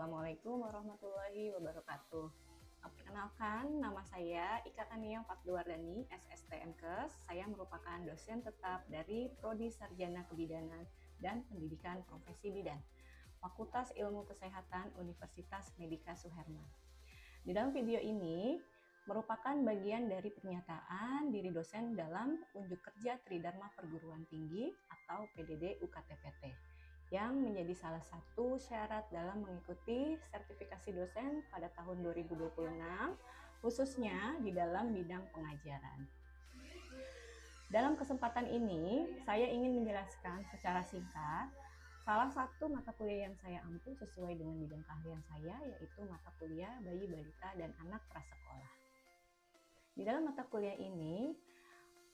Assalamualaikum warahmatullahi wabarakatuh. Perkenalkan, nama saya Ika Tania Fakduwardani, SSTMKes. Saya merupakan dosen tetap dari Prodi Sarjana Kebidanan dan Pendidikan Profesi Bidan, Fakultas Ilmu Kesehatan Universitas Medika Suherman. Di dalam video ini merupakan bagian dari pernyataan diri dosen dalam unjuk kerja Tridharma Perguruan Tinggi atau PDD UKT-PT yang menjadi salah satu syarat dalam mengikuti sertifikasi dosen pada tahun 2026, khususnya di dalam bidang pengajaran. Dalam kesempatan ini, saya ingin menjelaskan secara singkat salah satu mata kuliah yang saya ampu sesuai dengan bidang keahlian saya, yaitu mata kuliah bayi, balita, dan anak prasekolah. Di dalam mata kuliah ini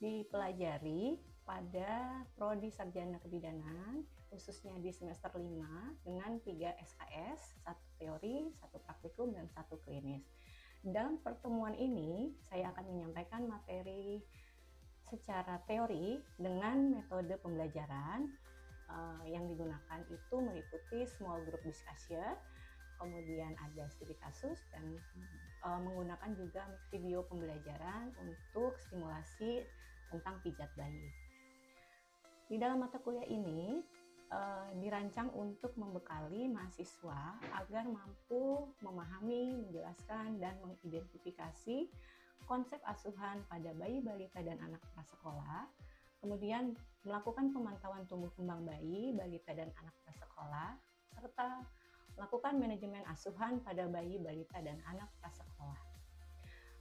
dipelajari pada Prodi Sarjana Kebidanan, khususnya di semester 5 dengan 3 SKS, 1 teori, 1 praktikum, dan 1 klinis. Dalam pertemuan ini, saya akan menyampaikan materi secara teori dengan metode pembelajaran yang digunakan itu meliputi small group discussion, kemudian ada studi kasus, dan menggunakan juga video pembelajaran untuk stimulasi tentang pijat bayi. Di dalam mata kuliah ini dirancang untuk membekali mahasiswa agar mampu memahami, menjelaskan, dan mengidentifikasi konsep asuhan pada bayi, balita, dan anak prasekolah, kemudian melakukan pemantauan tumbuh kembang bayi, balita, dan anak prasekolah, serta melakukan manajemen asuhan pada bayi, balita, dan anak prasekolah.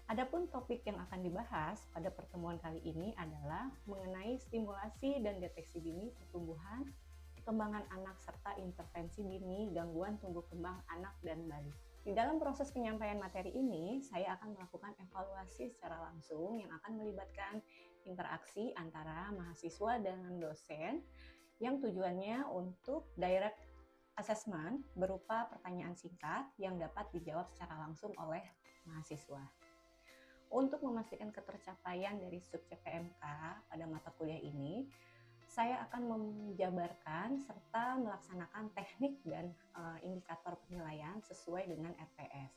Adapun topik yang akan dibahas pada pertemuan kali ini adalah mengenai stimulasi dan deteksi dini pertumbuhan, perkembangan anak, serta intervensi dini gangguan tumbuh kembang anak dan balita. Di dalam proses penyampaian materi ini, saya akan melakukan evaluasi secara langsung yang akan melibatkan interaksi antara mahasiswa dengan dosen yang tujuannya untuk direct assessment berupa pertanyaan singkat yang dapat dijawab secara langsung oleh mahasiswa. Untuk memastikan ketercapaian dari subjek PMK pada mata kuliah ini, saya akan menjabarkan serta melaksanakan teknik dan indikator penilaian sesuai dengan RPS,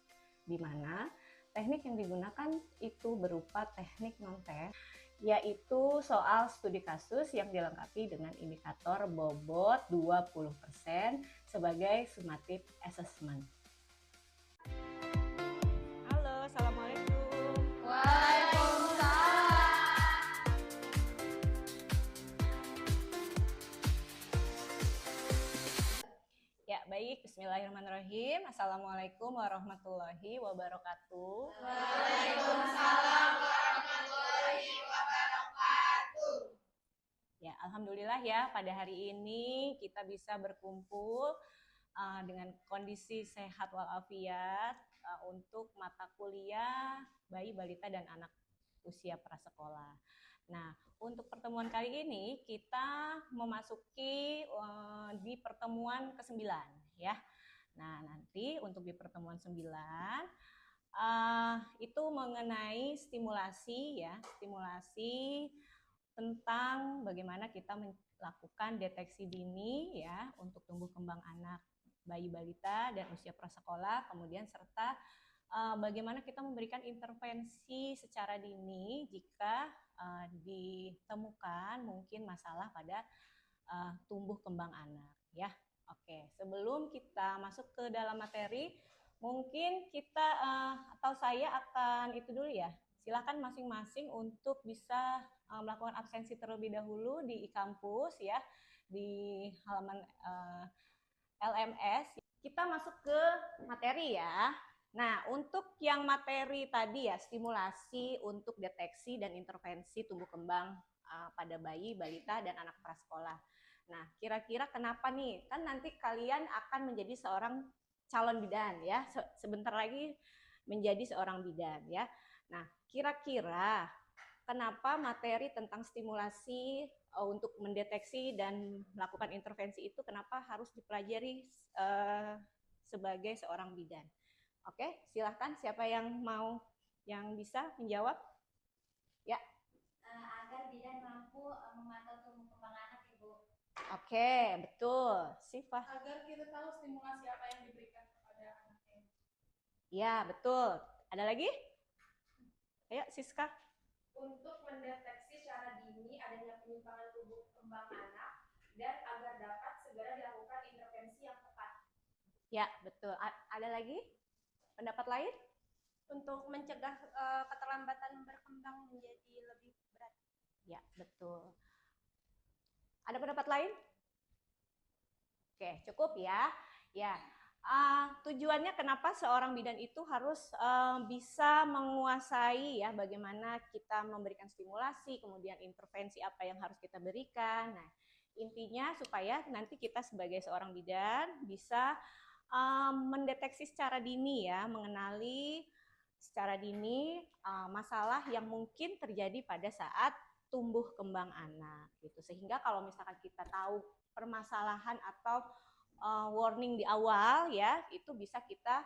di mana teknik yang digunakan itu berupa teknik non-tes, yaitu soal studi kasus yang dilengkapi dengan indikator bobot 20% sebagai summative assessment. Halo, Assalamualaikum. Waalaikumsalam. Ya, baik. Bismillahirrahmanirrahim. Assalamualaikum warahmatullahi wabarakatuh. Waalaikumsalam warahmatullahi wabarakatuh. Ya, alhamdulillah ya, pada hari ini kita bisa berkumpul dengan kondisi sehat walafiat untuk mata kuliah bayi, balita, dan anak usia prasekolah. Nah, untuk pertemuan kali ini kita memasuki di pertemuan ke-9 ya. Nah, nanti untuk di pertemuan 9 itu mengenai stimulasi ya, stimulasi tentang bagaimana kita melakukan deteksi dini ya untuk tumbuh kembang anak, bayi, balita, dan usia prasekolah, kemudian serta bagaimana kita memberikan intervensi secara dini jika ditemukan mungkin masalah pada tumbuh kembang anak ya. Oke, sebelum kita masuk ke dalam materi, mungkin kita atau saya akan itu dulu ya. Silakan masing-masing untuk bisa melakukan absensi terlebih dahulu di e-kampus ya, di halaman LMS. Kita masuk ke materi ya. Nah, untuk yang materi tadi ya, stimulasi untuk deteksi dan intervensi tumbuh kembang pada bayi, balita, dan anak prasekolah. Nah, kira-kira kenapa nih? Kan nanti kalian akan menjadi seorang calon bidan ya, sebentar lagi menjadi seorang bidan ya. Nah, kira-kira kenapa materi tentang stimulasi untuk mendeteksi dan melakukan intervensi itu kenapa harus dipelajari sebagai seorang bidan? Oke, silahkan siapa yang bisa menjawab? Ya. Agar bidan mampu memantau tumbuh kembang anak, Ibu. Oke, betul. Sifah. Agar kita tahu stimulasi apa yang diberikan kepada Ya, betul. Ada lagi? Ayo, Siska. Untuk mendeteksi secara dini adanya penyimpangan tumbuh kembang anak dan agar dapat segera dilakukan intervensi yang tepat. Ya, betul. Ada lagi? Pendapat lain? Untuk mencegah keterlambatan berkembang menjadi lebih berat. Ya, betul. Ada pendapat lain? Oke, cukup ya. Ya, tujuannya kenapa seorang bidan itu harus bisa menguasai ya bagaimana kita memberikan stimulasi, kemudian intervensi apa yang harus kita berikan. Nah, intinya supaya nanti kita sebagai seorang bidan bisa mendeteksi secara dini ya, mengenali secara dini masalah yang mungkin terjadi pada saat tumbuh kembang anak gitu. Sehingga kalau misalkan kita tahu permasalahan atau warning di awal ya, itu bisa kita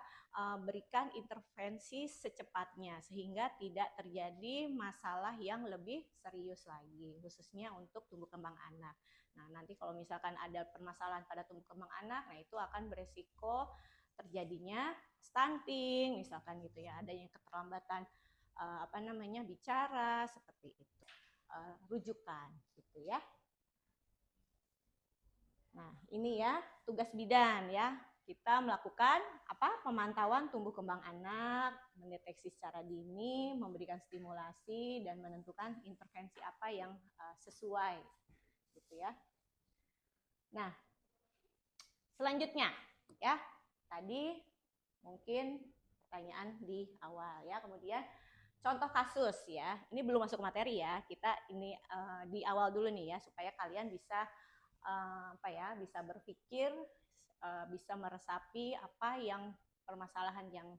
berikan intervensi secepatnya sehingga tidak terjadi masalah yang lebih serius lagi, khususnya untuk tumbuh kembang anak. Nah, nanti kalau misalkan ada permasalahan pada tumbuh kembang anak, nah itu akan beresiko terjadinya stunting, misalkan gitu ya, adanya keterlambatan bicara seperti itu, rujukan gitu ya. Nah, ini ya tugas bidan ya. Kita melakukan pemantauan tumbuh kembang anak, mendeteksi secara dini, memberikan stimulasi dan menentukan intervensi apa yang sesuai gitu ya. Nah, selanjutnya ya. Tadi mungkin pertanyaan di awal ya. Kemudian contoh kasus ya. Ini belum masuk materi ya. Kita ini di awal dulu nih ya supaya kalian bisa bisa berpikir, bisa meresapi apa yang permasalahan yang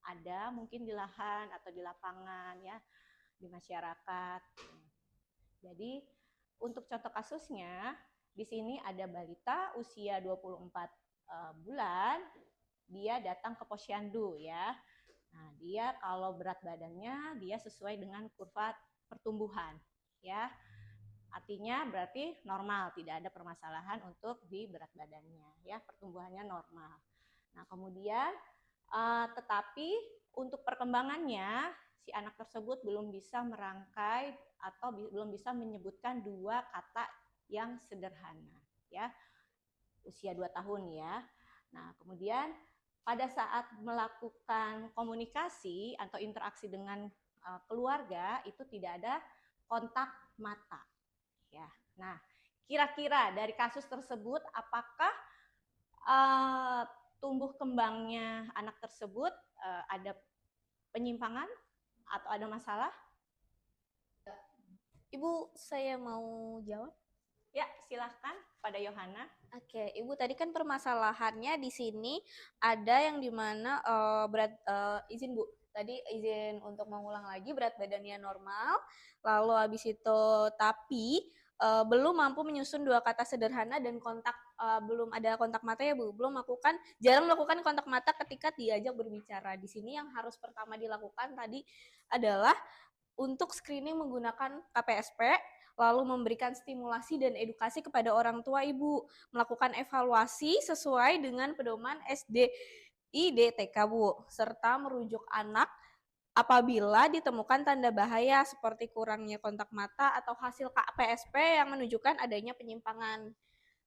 ada mungkin di lahan atau di lapangan ya, di masyarakat. Jadi untuk contoh kasusnya di sini ada balita usia 24 bulan, dia datang ke posyandu ya. Nah, dia kalau berat badannya dia sesuai dengan kurva pertumbuhan ya. Artinya berarti normal, tidak ada permasalahan untuk di berat badannya, ya pertumbuhannya normal. Nah kemudian tetapi untuk perkembangannya si anak tersebut belum bisa merangkai atau belum bisa menyebutkan dua kata yang sederhana, ya usia 2 tahun ya. Nah kemudian pada saat melakukan komunikasi atau interaksi dengan keluarga itu tidak ada kontak mata. Ya, nah kira-kira dari kasus tersebut apakah tumbuh kembangnya anak tersebut ada penyimpangan atau ada masalah? Ibu, saya mau jawab. Ya, silahkan pada Yohana. Oke, Ibu tadi kan permasalahannya di sini ada yang dimana izin Bu. Tadi izin untuk mengulang lagi berat badannya normal, lalu habis itu tapi belum mampu menyusun dua kata sederhana dan kontak belum ada kontak mata ya Bu, jarang melakukan kontak mata ketika diajak berbicara. Di sini yang harus pertama dilakukan tadi adalah untuk screening menggunakan KPSP, lalu memberikan stimulasi dan edukasi kepada orang tua Ibu, melakukan evaluasi sesuai dengan pedoman SDIDTK Bu, serta merujuk anak apabila ditemukan tanda bahaya seperti kurangnya kontak mata atau hasil KPSP yang menunjukkan adanya penyimpangan.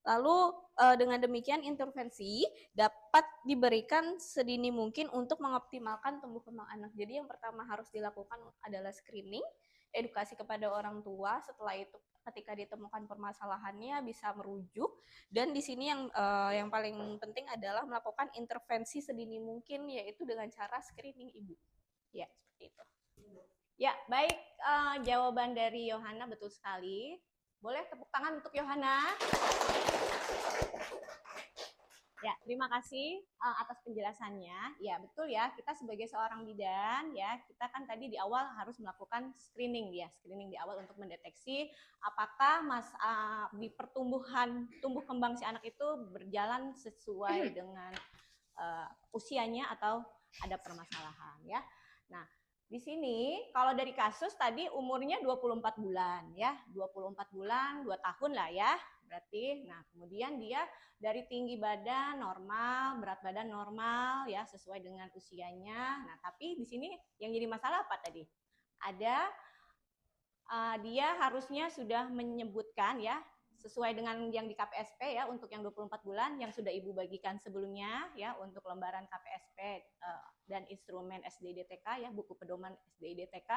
Lalu dengan demikian intervensi dapat diberikan sedini mungkin untuk mengoptimalkan tumbuh kembang anak. Jadi yang pertama harus dilakukan adalah screening, edukasi kepada orang tua. Setelah itu ketika ditemukan permasalahannya bisa merujuk. Dan di sini yang paling penting adalah melakukan intervensi sedini mungkin, yaitu dengan cara screening Ibu. Ya, seperti itu. Ya, baik, jawaban dari Yohana betul sekali. Boleh tepuk tangan untuk Yohana. Ya, terima kasih atas penjelasannya. Ya, betul ya, kita sebagai seorang bidan ya, kita kan tadi di awal harus melakukan screening ya, screening di awal untuk mendeteksi apakah di pertumbuhan tumbuh kembang si anak itu berjalan sesuai dengan usianya atau ada permasalahan ya. Nah, di sini kalau dari kasus tadi umurnya 24 bulan ya, 24 bulan, 2 tahun lah ya. berarti. Nah, kemudian dia dari tinggi badan normal, berat badan normal ya, sesuai dengan usianya. Nah, tapi di sini yang jadi masalah apa tadi? Ada dia harusnya sudah menyebutkan ya, sesuai dengan yang di KPSP ya, untuk yang 24 bulan yang sudah Ibu bagikan sebelumnya ya, untuk lembaran KPSP dan instrumen SDIDTK ya, buku pedoman SDIDTK.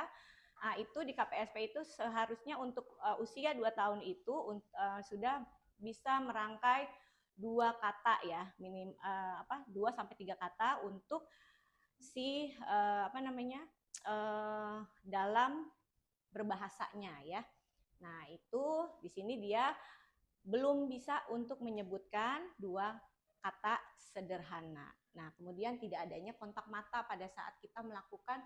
Nah, itu di KPSP itu seharusnya untuk usia 2 tahun itu sudah bisa merangkai 2 kata ya, 2 sampai 3 kata untuk si dalam berbahasanya ya. Nah, itu di sini dia belum bisa untuk menyebutkan 2 kata sederhana. Nah, kemudian tidak adanya kontak mata pada saat kita melakukan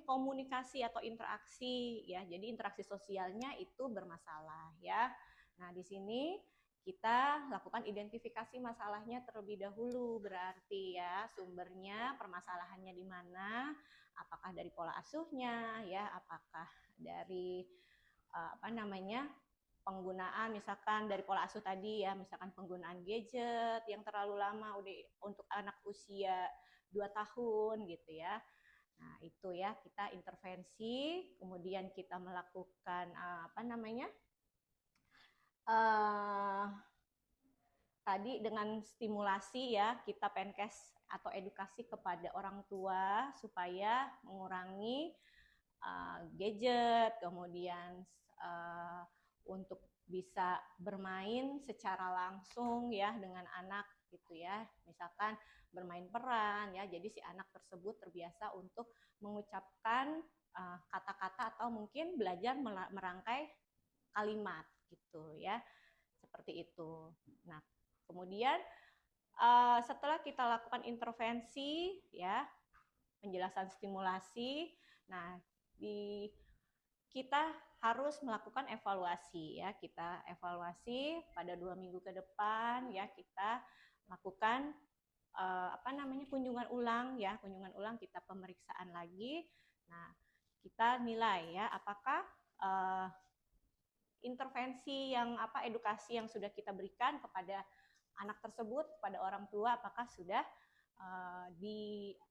komunikasi atau interaksi ya. Jadi interaksi sosialnya itu bermasalah ya. Nah, di sini kita lakukan identifikasi masalahnya terlebih dahulu, berarti ya sumbernya permasalahannya di mana, apakah dari pola asuhnya ya, apakah dari penggunaan misalkan dari pola asuh tadi ya, misalkan penggunaan gadget yang terlalu lama udah untuk anak usia 2 tahun gitu ya. Nah, itu ya kita intervensi, kemudian kita melakukan tadi dengan stimulasi ya, kita penkes atau edukasi kepada orang tua supaya mengurangi gadget, kemudian untuk bisa bermain secara langsung ya dengan anak gitu ya, misalkan bermain peran ya, jadi si anak tersebut terbiasa untuk mengucapkan kata-kata atau mungkin belajar merangkai kalimat gitu ya, seperti itu. Nah, kemudian setelah kita lakukan intervensi ya, penjelasan stimulasi, nah kita harus melakukan evaluasi ya, kita evaluasi pada 2 minggu ke depan ya, kita lakukan kunjungan ulang ya, kunjungan ulang, kita pemeriksaan lagi. Nah, kita nilai ya apakah intervensi yang edukasi yang sudah kita berikan kepada anak tersebut, kepada orang tua, apakah sudah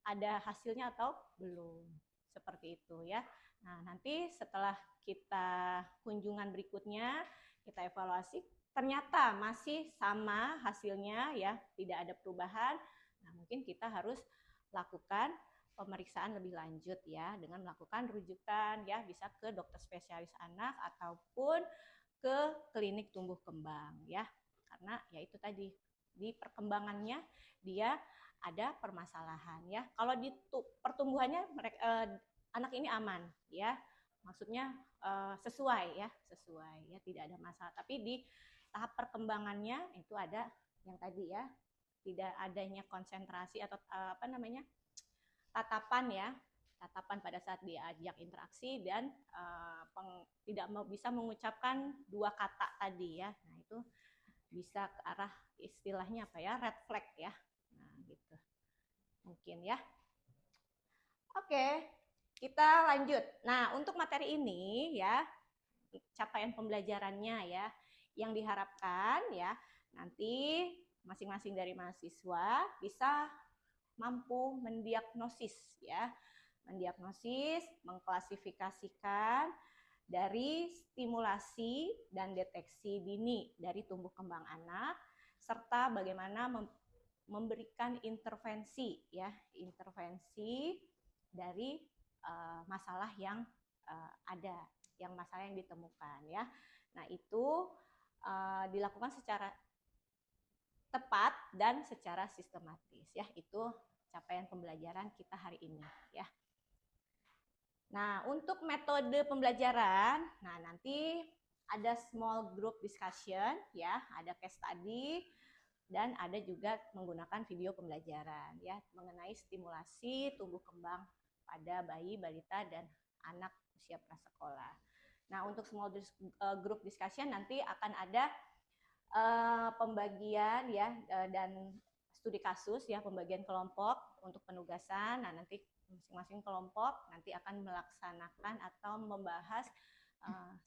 ada hasilnya atau belum, seperti itu ya. Nah, nanti setelah kita kunjungan berikutnya, kita evaluasi, ternyata masih sama hasilnya ya, tidak ada perubahan. Nah, mungkin kita harus lakukan pemeriksaan lebih lanjut ya, dengan melakukan rujukan ya, bisa ke dokter spesialis anak ataupun ke klinik tumbuh kembang ya. Karena ya itu tadi, di perkembangannya dia ada permasalahan ya. Kalau di pertumbuhannya anak ini aman ya, maksudnya sesuai ya, tidak ada masalah. Tapi di tahap perkembangannya itu ada yang tadi ya, tidak adanya konsentrasi atau tatapan pada saat diajak interaksi, dan tidak bisa mengucapkan 2 kata tadi ya. Nah, itu bisa ke arah istilahnya red flag ya. Nah, gitu mungkin ya. Oke, kita lanjut. Nah, untuk materi ini ya, capaian pembelajarannya ya, yang diharapkan ya, nanti masing-masing dari mahasiswa bisa mampu mendiagnosis ya, mengklasifikasikan dari stimulasi dan deteksi dini dari tumbuh kembang anak, serta bagaimana memberikan intervensi ya, intervensi dari masalah yang ada, masalah yang ditemukan ya. Nah, itu dilakukan secara tepat dan secara sistematis ya. Itu capaian pembelajaran kita hari ini ya. Nah, untuk metode pembelajaran, nah nanti ada small group discussion ya, ada case study, dan ada juga menggunakan video pembelajaran ya, mengenai stimulasi tumbuh kembang pada bayi, balita, dan anak usia prasekolah. Nah, untuk small group discussion nanti akan ada pembagian ya, dan studi kasus ya, pembagian kelompok untuk penugasan. Nah, nanti masing-masing kelompok nanti akan melaksanakan atau membahas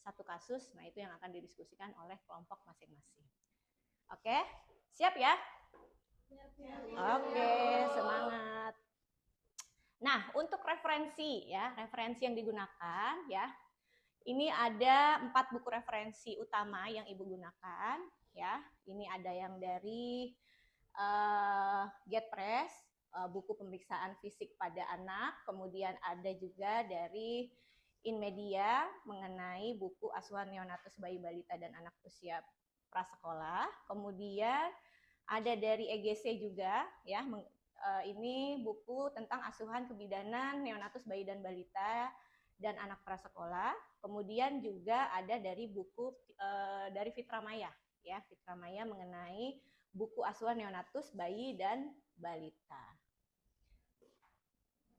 satu kasus. Nah, itu yang akan didiskusikan oleh kelompok masing-masing. Oke, siap ya? Oke, semangat. Nah, untuk referensi ya, referensi yang digunakan ya. Ini ada 4 buku referensi utama yang Ibu gunakan ya. Ini ada yang dari Getpress, buku pemeriksaan fisik pada anak, kemudian ada juga dari InMedia mengenai buku asuhan neonatus bayi balita dan anak usia prasekolah, kemudian ada dari EGC juga ya, ini buku tentang asuhan kebidanan neonatus bayi dan balita dan anak prasekolah. Kemudian juga ada dari buku dari Fitramaya ya, Fitramaya mengenai buku asuhan neonatus bayi dan balita.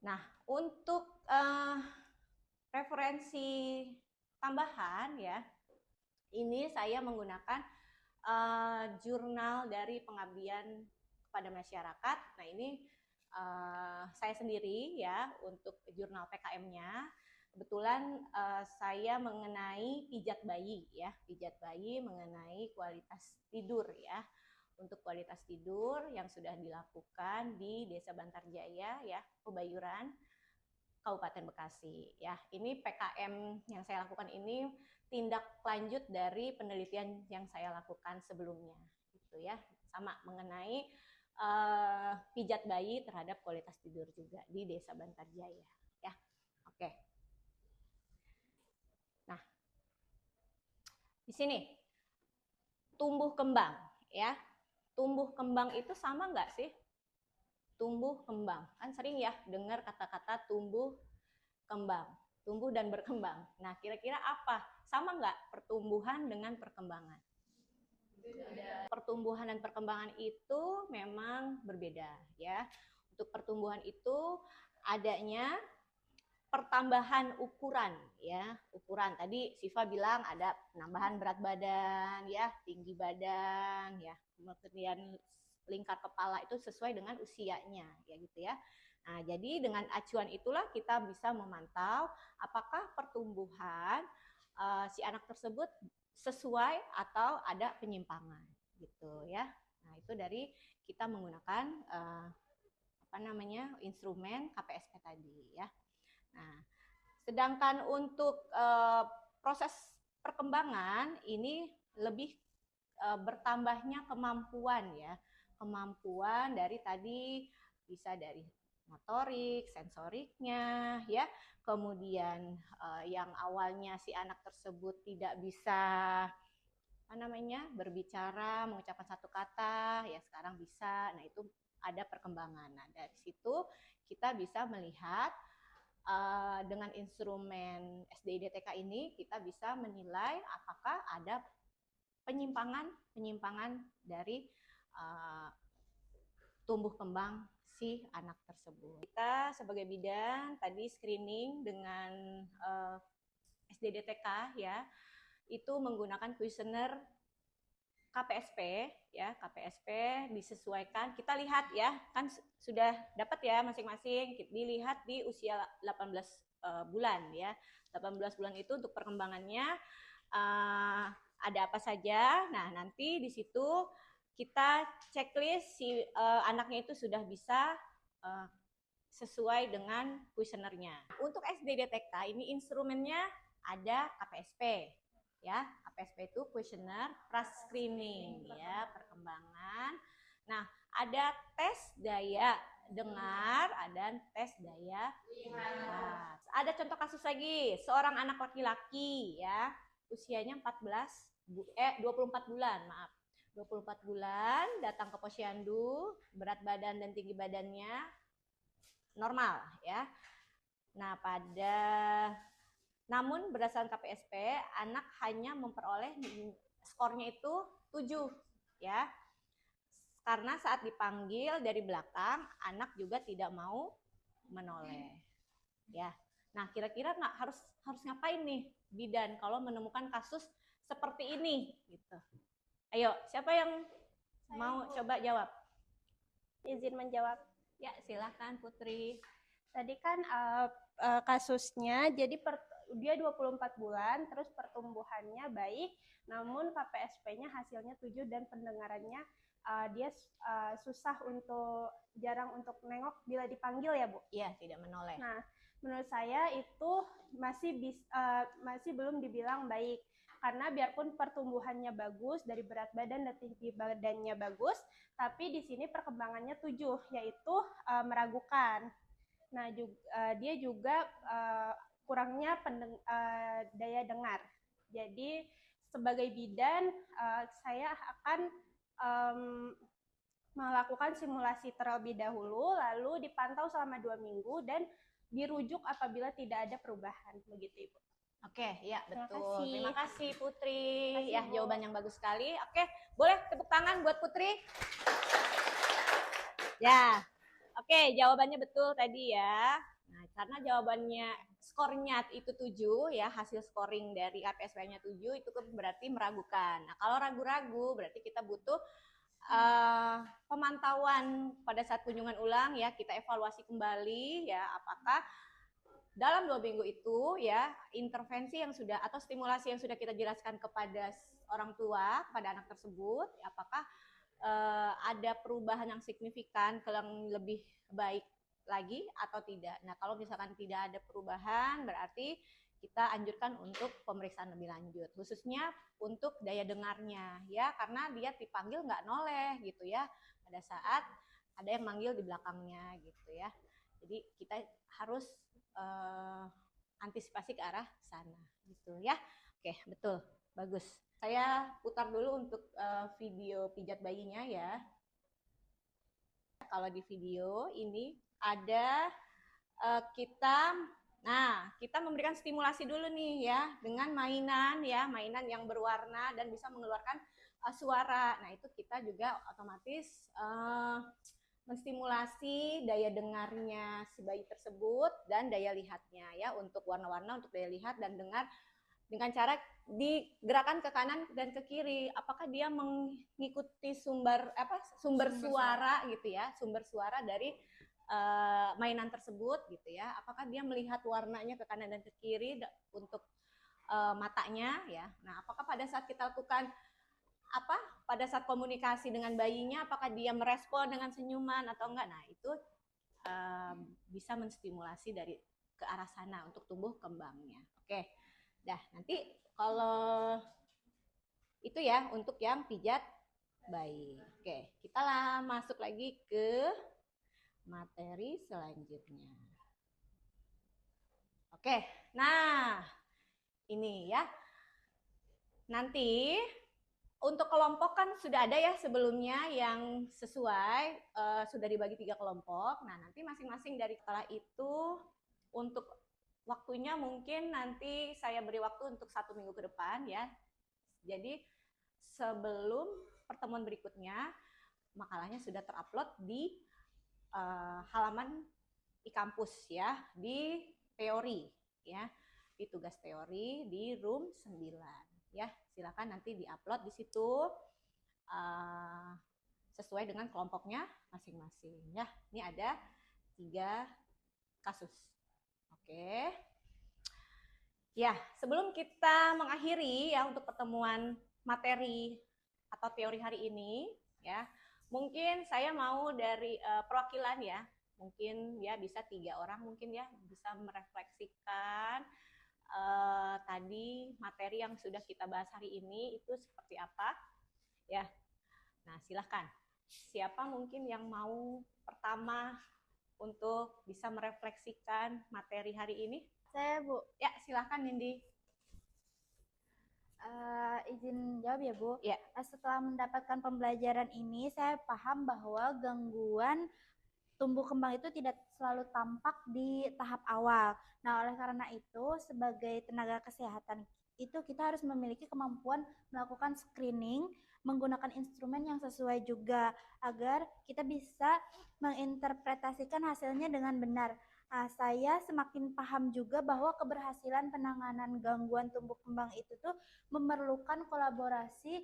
Nah, untuk referensi tambahan ya, ini saya menggunakan jurnal dari pengabdian kepada masyarakat. Nah, ini saya sendiri ya untuk jurnal PKM-nya. Kebetulan saya mengenai pijat bayi ya, pijat bayi mengenai kualitas tidur ya. Untuk kualitas tidur yang sudah dilakukan di Desa Bantarjaya ya, Pebayuran, Kabupaten Bekasi ya. Ini PKM yang saya lakukan ini tindak lanjut dari penelitian yang saya lakukan sebelumnya gitu ya. Sama mengenai pijat bayi terhadap kualitas tidur juga di Desa Bantarjaya ya. Oke. Nah, di sini tumbuh kembang ya. Tumbuh kembang itu sama nggak sih? Tumbuh kembang. Kan sering ya dengar kata-kata tumbuh kembang, tumbuh dan berkembang. Nah, kira-kira apa? Sama nggak pertumbuhan dengan perkembangan? Berbeda. Pertumbuhan dan perkembangan itu memang berbeda ya. Untuk pertumbuhan itu adanya pertambahan ukuran ya, ukuran. Tadi Siva bilang ada penambahan berat badan ya, tinggi badan ya, kemudian lingkar kepala itu sesuai dengan usianya ya gitu ya. Nah, jadi dengan acuan itulah kita bisa memantau apakah pertumbuhan si anak tersebut sesuai atau ada penyimpangan gitu ya. Nah, itu dari kita menggunakan instrumen KPSP tadi ya. Nah, sedangkan untuk proses perkembangan ini lebih bertambahnya kemampuan ya, kemampuan dari tadi bisa dari motorik, sensoriknya ya, kemudian yang awalnya si anak tersebut tidak bisa berbicara, mengucapkan satu kata, ya sekarang bisa. Nah, itu ada perkembangan. Nah, dari situ kita bisa melihat dengan instrumen SDIDTK ini kita bisa menilai apakah ada penyimpangan dari tumbuh kembang si anak tersebut. Kita sebagai bidan tadi screening dengan SDIDTK ya, itu menggunakan kuesioner KPSP ya, KPSP disesuaikan. Kita lihat ya, kan sudah dapat ya masing-masing. Dilihat di usia 18 bulan ya. 18 bulan itu untuk perkembangannya ada apa saja. Nah, nanti di situ kita checklist si anaknya itu sudah bisa sesuai dengan kuesionernya. Untuk SDIDTK ini instrumennya ada KPSP. Ya, KPSP itu kuesioner pra-screening ya, perkembangan. Nah, ada tes daya dengar, ada tes daya lihat. Ada contoh kasus lagi, seorang anak laki-laki ya, usianya 24 bulan, maaf. 24 bulan datang ke posyandu, berat badan dan tinggi badannya normal ya. Nah, namun berdasarkan KPSP, anak hanya memperoleh skornya itu 7 ya. Karena saat dipanggil dari belakang, anak juga tidak mau menoleh. Ya. Nah, kira-kira harus ngapain nih bidan kalau menemukan kasus seperti ini gitu. Ayo, siapa yang mau coba jawab? Izin menjawab. Ya, silakan Putri. Tadi kan kasusnya, jadi dia 24 bulan, terus pertumbuhannya baik, namun KPSP-nya hasilnya 7 dan pendengarannya dia susah jarang untuk nengok bila dipanggil ya Bu. Iya, tidak menoleh. Nah, menurut saya itu masih belum dibilang baik. Karena biarpun pertumbuhannya bagus, dari berat badan dan tinggi badannya bagus, tapi di sini perkembangannya 7, yaitu meragukan. Nah, dia juga kurangnya daya dengar. Jadi sebagai bidan, saya akan melakukan simulasi terlebih dahulu, lalu dipantau selama 2 minggu dan dirujuk apabila tidak ada perubahan, begitu Ibu. Oke, ya betul. kasih. Terima kasih Putri. Terima kasih, Ya, Bu. jawaban yang bagus sekali. Oke, boleh tepuk tangan buat Putri. Ya, oke, jawabannya betul tadi ya. Nah, karena jawabannya skornya itu 7 ya, hasil scoring dari KPSP-nya 7 itu berarti meragukan. Nah, kalau ragu-ragu berarti kita butuh pemantauan pada saat kunjungan ulang ya, kita evaluasi kembali ya, apakah dalam 2 minggu itu ya intervensi yang sudah atau stimulasi yang sudah kita jelaskan kepada orang tua, kepada anak tersebut, apakah ada perubahan yang signifikan ke yang lebih baik lagi atau tidak. Nah, kalau misalkan tidak ada perubahan berarti kita anjurkan untuk pemeriksaan lebih lanjut, khususnya untuk daya dengarnya ya, karena dia dipanggil nggak noleh gitu ya pada saat ada yang manggil di belakangnya gitu ya. Jadi kita harus antisipasi ke arah sana gitu ya. Oke, betul, bagus. Saya putar dulu untuk video pijat bayinya ya. Kalau di video ini ada kita memberikan stimulasi dulu nih ya dengan mainan ya, mainan yang berwarna dan bisa mengeluarkan suara. Nah, itu kita juga otomatis menstimulasi daya dengarnya si bayi tersebut dan daya lihatnya ya, untuk warna-warna, untuk daya lihat dan dengar dengan cara digerakkan ke kanan dan ke kiri. Apakah dia mengikuti sumber suara gitu ya, sumber suara dari mainan tersebut gitu ya. Apakah dia melihat warnanya ke kanan dan ke kiri untuk matanya ya. Nah, apakah pada saat kita lakukan pada saat komunikasi dengan bayinya, apakah dia merespon dengan senyuman atau enggak. Nah, itu bisa menstimulasi dari ke arah sana untuk tumbuh kembangnya. Oke, dah nanti kalau itu ya untuk yang pijat bayi. Oke, kita masuk lagi ke materi selanjutnya. Oke, nah ini ya. Nanti untuk kelompok kan sudah ada ya sebelumnya yang sesuai, sudah dibagi 3 kelompok. Nah, nanti masing-masing dari setelah itu untuk waktunya mungkin nanti saya beri waktu untuk 1 minggu ke depan ya. Jadi sebelum pertemuan berikutnya makalahnya sudah terupload di halaman e-kampus ya, di teori ya, di tugas teori di room 9 ya. Silakan nanti diupload di situ sesuai dengan kelompoknya masing-masing ya. Ini ada 3 kasus. Oke. Ya, sebelum kita mengakhiri ya untuk pertemuan materi atau teori hari ini ya, mungkin saya mau dari perwakilan ya, mungkin ya bisa 3 orang mungkin ya, bisa merefleksikan tadi materi yang sudah kita bahas hari ini itu seperti apa ya. Nah, silahkan siapa mungkin yang mau pertama untuk bisa merefleksikan materi hari ini? Saya Bu. Ya, silahkan Nindi. Izin jawab ya Bu. Ya. Setelah mendapatkan pembelajaran ini, saya paham bahwa gangguan tumbuh kembang itu tidak selalu tampak di tahap awal. Nah, oleh karena itu, sebagai tenaga kesehatan itu kita harus memiliki kemampuan melakukan screening menggunakan instrumen yang sesuai juga agar kita bisa menginterpretasikan hasilnya dengan benar. Saya semakin paham juga bahwa keberhasilan penanganan gangguan tumbuh kembang itu tuh memerlukan kolaborasi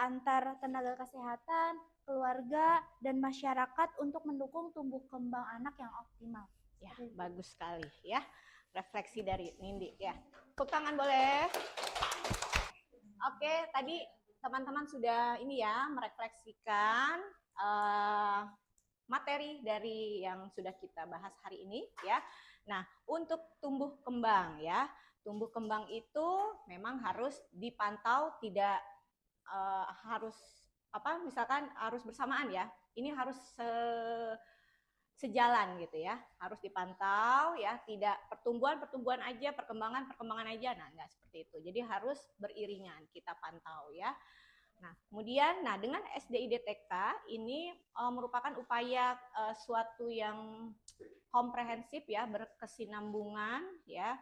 antar tenaga kesehatan, keluarga, dan masyarakat untuk mendukung tumbuh kembang anak yang optimal. Ya, bagus sekali ya. refleksi dari Nindi ya. Tepuk tangan boleh. Oke, tadi teman-teman sudah ini ya merefleksikan materi dari yang sudah kita bahas hari ini ya. Nah, untuk tumbuh kembang ya. Tumbuh kembang itu memang harus dipantau, tidak harus misalkan harus bersamaan ya. Ini harus sejalan gitu ya, harus dipantau ya, tidak pertumbuhan aja, perkembangan aja, nah enggak seperti itu. Jadi harus beriringan kita pantau ya. Nah kemudian, dengan SDID TK ini merupakan upaya suatu yang komprehensif ya, berkesinambungan ya,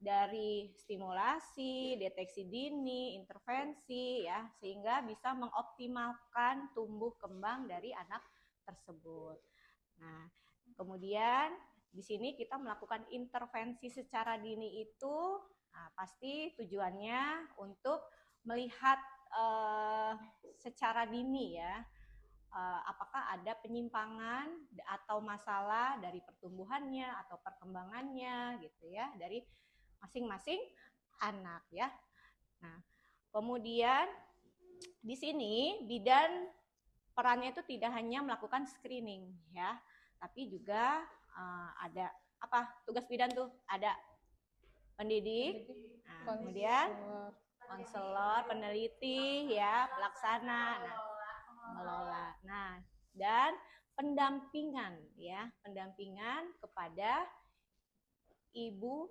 dari stimulasi, deteksi dini, intervensi ya, sehingga bisa mengoptimalkan tumbuh kembang dari anak tersebut. Nah, kemudian di sini kita melakukan intervensi secara dini itu pasti tujuannya untuk melihat secara dini ya, apakah ada penyimpangan atau masalah dari pertumbuhannya atau perkembangannya gitu ya, dari masing-masing anak ya. Nah, kemudian di sini bidan perannya itu tidak hanya melakukan screening ya, tapi juga ada tugas bidan tuh, ada pendidik, kemudian konselor, peneliti ya, pelaksana, mengelola. Nah, dan pendampingan ya, pendampingan kepada ibu,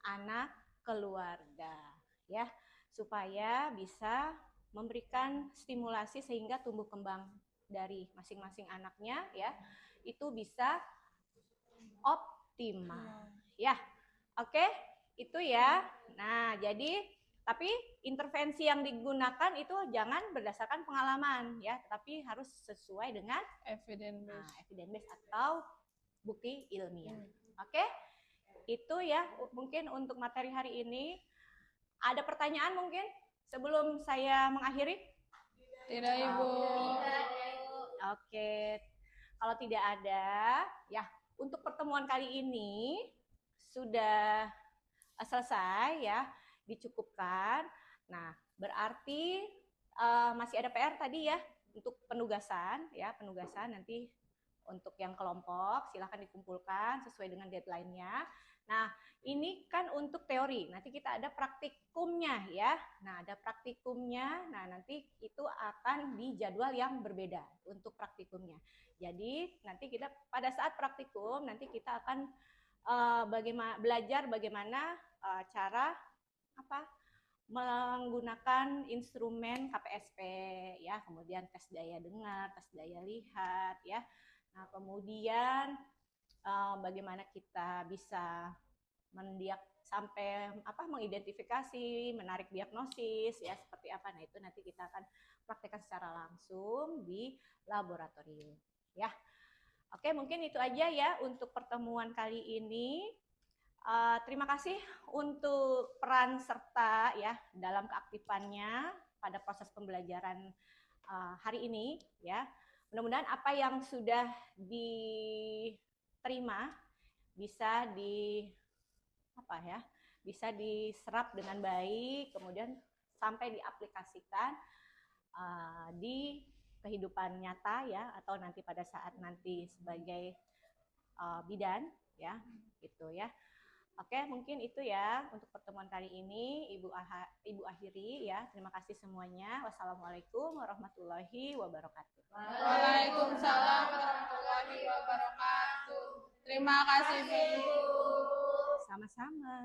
anak, keluarga ya, supaya bisa memberikan stimulasi sehingga tumbuh kembang dari masing-masing anaknya ya itu bisa optimal ya. Oke, itu ya. Nah, jadi tapi intervensi yang digunakan itu jangan berdasarkan pengalaman ya, tetapi harus sesuai dengan evidence based atau bukti ilmiah. Oke? Itu ya mungkin untuk materi hari ini. Ada pertanyaan mungkin sebelum saya mengakhiri? Tidak, Ibu. Oke, kalau tidak ada, ya untuk pertemuan kali ini sudah selesai ya, dicukupkan. Nah, berarti masih ada PR tadi ya untuk penugasan ya, penugasan nanti untuk yang kelompok silahkan dikumpulkan sesuai dengan deadline-nya. Nah, ini kan untuk teori. Nanti kita ada praktikumnya ya. Nah, ada praktikumnya. Nah, nanti itu akan di jadwal yang berbeda untuk praktikumnya. Jadi, nanti kita pada saat praktikum nanti kita akan belajar bagaimana cara menggunakan instrumen KPSP ya, kemudian tes daya dengar, tes daya lihat ya. Nah, kemudian bagaimana kita bisa mengidentifikasi, menarik diagnosis ya seperti apa. Nah, itu nanti kita akan praktekkan secara langsung di laboratorium ya. Oke, mungkin itu aja ya untuk pertemuan kali ini. Terima kasih untuk peran serta ya dalam keaktifannya pada proses pembelajaran hari ini ya. Mudah-mudahan apa yang sudah diterima bisa bisa diserap dengan baik, kemudian sampai diaplikasikan di kehidupan nyata ya, atau nanti pada saat nanti sebagai bidan ya, gitu ya. Oke, mungkin itu ya untuk pertemuan kali ini. Ibu akhiri ya. Terima kasih semuanya. Wassalamualaikum warahmatullahi wabarakatuh. Waalaikumsalam warahmatullahi wabarakatuh. Terima kasih, Bu. Sama-sama.